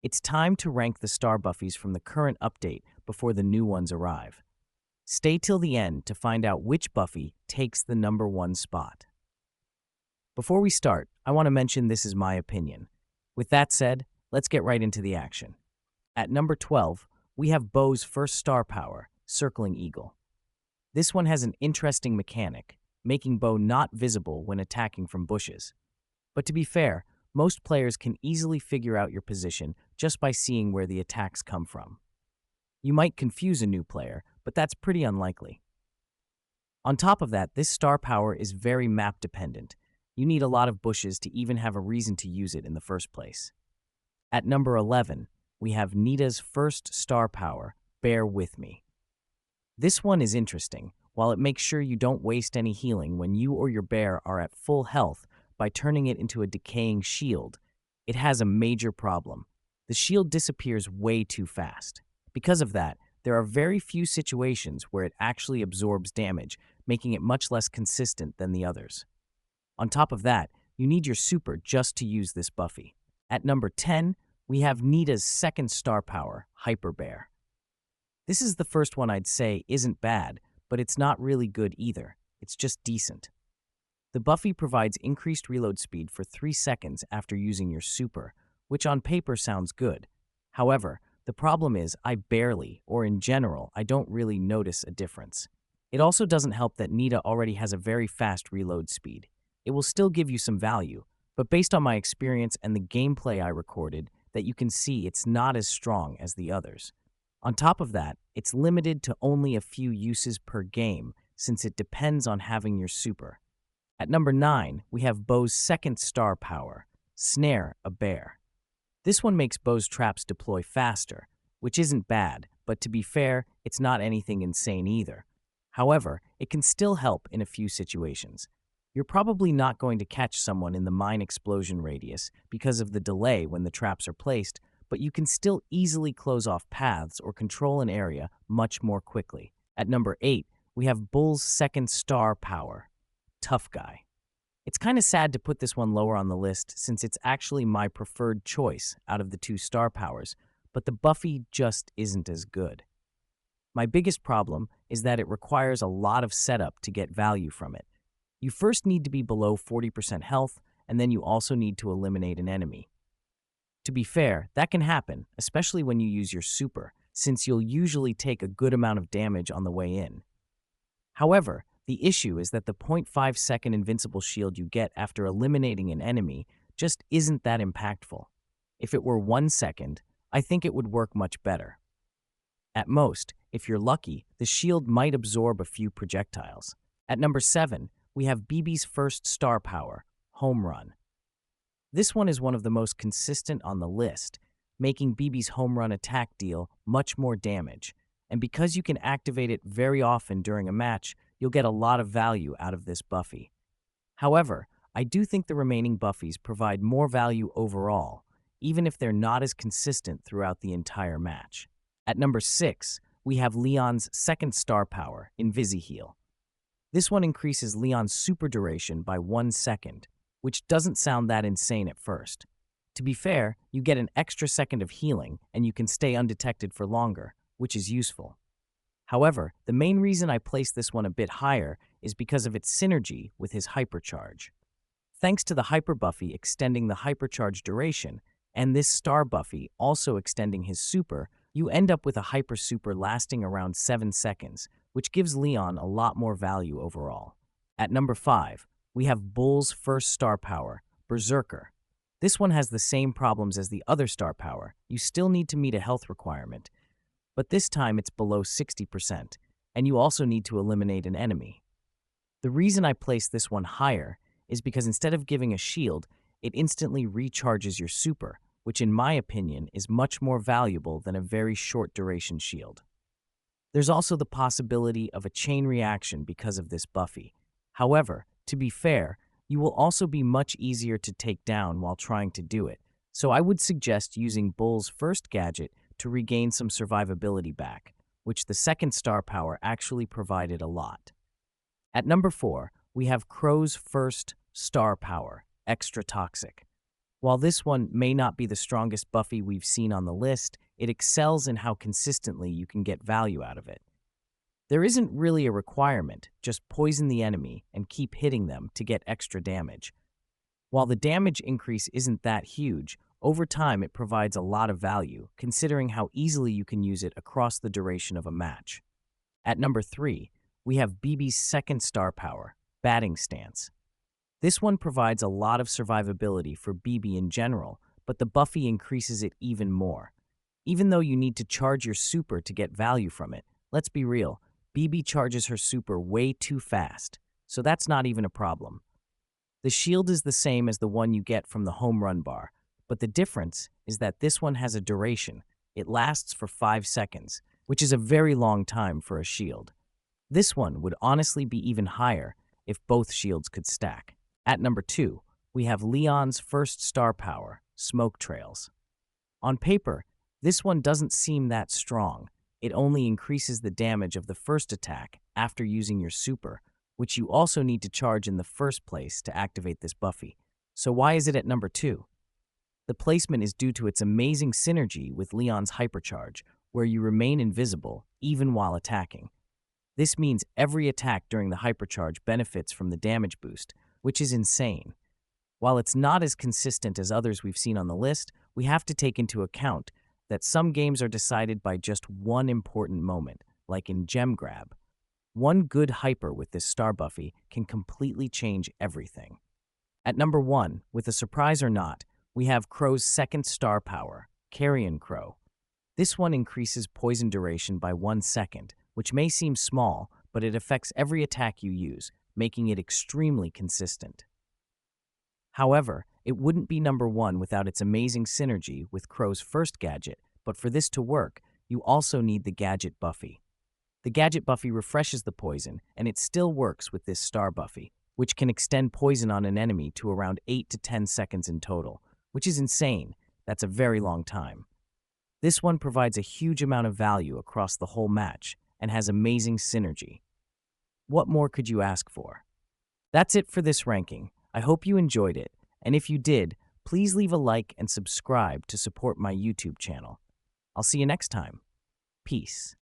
It's time to rank the Star Buffies from the current update before the new ones arrive. Stay till the end to find out which Buffy takes the number one spot. Before we start, I want to mention this is my opinion. With that said, let's get right into the action. At number 12, we have Bo's first star power, Circling Eagle. This one has an interesting mechanic, making Bo not visible when attacking from bushes. But to be fair, most players can easily figure out your position just by seeing where the attacks come from. You might confuse a new player, but that's pretty unlikely. On top of that, this star power is very map dependent. You need a lot of bushes to even have a reason to use it in the first place. At number 11, we have Nita's first star power, Bear With Me. This one is interesting, while it makes sure you don't waste any healing when you or your bear are at full health by turning it into a decaying shield. It has a major problem. The shield disappears way too fast. Because of that, there are very few situations where it actually absorbs damage, making it much less consistent than the others. On top of that, you need your super just to use this Buffy. At number 10, we have Nita's second star power, Hyper Bear. This is the first one I'd say isn't bad, but it's not really good either. It's just decent. The Buffy provides increased reload speed for 3 seconds after using your super, which on paper sounds good. However, the problem is I barely, or in general, I don't really notice a difference. It also doesn't help that Nita already has a very fast reload speed. It will still give you some value, but based on my experience and the gameplay I recorded, that you can see it's not as strong as the others. On top of that, it's limited to only a few uses per game since it depends on having your super. At number 9, we have Bo's second star power, Snare a Bear. This one makes Bo's traps deploy faster, which isn't bad, but to be fair, it's not anything insane either. However, it can still help in a few situations. You're probably not going to catch someone in the mine explosion radius because of the delay when the traps are placed, but you can still easily close off paths or control an area much more quickly. At number 8, we have Bull's second star power, Tough Guy. It's kind of sad to put this one lower on the list since it's actually my preferred choice out of the 2 star powers, but the Buffy just isn't as good. My biggest problem is that it requires a lot of setup to get value from it. You first need to be below 40% health, and then you also need to eliminate an enemy. To be fair, that can happen, especially when you use your super, since you'll usually take a good amount of damage on the way in. However, the issue is that the 0.5-second invincible shield you get after eliminating an enemy just isn't that impactful. If it were 1 second, I think it would work much better. At most, if you're lucky, the shield might absorb a few projectiles. At number 7, we have BB's first star power, Home Run. This one is one of the most consistent on the list, making BB's home run attack deal much more damage. And because you can activate it very often during a match, you'll get a lot of value out of this Buffy. However, I do think the remaining Buffies provide more value overall, even if they're not as consistent throughout the entire match. At number 6, we have Leon's second star power, Invisiheal. This one increases Leon's super duration by 1 second, which doesn't sound that insane at first. To be fair, you get an extra second of healing, and you can stay undetected for longer, which is useful. However, the main reason I place this one a bit higher is because of its synergy with his hypercharge. Thanks to the Hyper Buffy extending the hypercharge duration, and this Star Buffy also extending his super, you end up with a hyper super lasting around 7 seconds, which gives Leon a lot more value overall. At number 5, we have Bull's first star power, Berserker. This one has the same problems as the other star power. You still need to meet a health requirement, but this time it's below 60%, and you also need to eliminate an enemy. The reason I place this one higher is because instead of giving a shield, it instantly recharges your super, which in my opinion is much more valuable than a very short duration shield. There's also the possibility of a chain reaction because of this Buffy. However, to be fair, you will also be much easier to take down while trying to do it, so I would suggest using Bull's first gadget to regain some survivability back, which the second star power actually provided a lot. At number 4, we have Crow's first star power, Extra Toxic. While this one may not be the strongest Buffy we've seen on the list, it excels in how consistently you can get value out of it. There isn't really a requirement, just poison the enemy and keep hitting them to get extra damage. While the damage increase isn't that huge, over time it provides a lot of value, considering how easily you can use it across the duration of a match. At number 3, we have BB's second star power, Batting Stance. This one provides a lot of survivability for BB in general, but the Buffy increases it even more. Even though you need to charge your super to get value from it, let's be real, BB charges her super way too fast, so that's not even a problem. The shield is the same as the one you get from the home run bar, but the difference is that this one has a duration. It lasts for 5 seconds, which is a very long time for a shield. This one would honestly be even higher if both shields could stack. At number 2, we have Leon's first star power, Smoke Trails. On paper, this one doesn't seem that strong. It only increases the damage of the first attack after using your super, which you also need to charge in the first place to activate this Buffy. So why is it at number 2? The placement is due to its amazing synergy with Leon's hypercharge, where you remain invisible even while attacking. This means every attack during the hypercharge benefits from the damage boost, which is insane. While it's not as consistent as others we've seen on the list, we have to take into account that some games are decided by just one important moment, like in Gem Grab. One good hyper with this Star Buffy can completely change everything. At number 1, with a surprise or not, we have Crow's second star power, Carrion Crow. This one increases poison duration by 1 second, which may seem small, but it affects every attack you use, making it extremely consistent. However, it wouldn't be number 1 without its amazing synergy with Crow's first gadget, but for this to work, you also need the Gadget Buffy. The Gadget Buffy refreshes the poison, and it still works with this Star Buffy, which can extend poison on an enemy to around 8 to 10 seconds in total, which is insane. That's a very long time. This one provides a huge amount of value across the whole match and has amazing synergy. What more could you ask for? That's it for this ranking. I hope you enjoyed it, and if you did, please leave a like and subscribe to support my YouTube channel. I'll see you next time. Peace.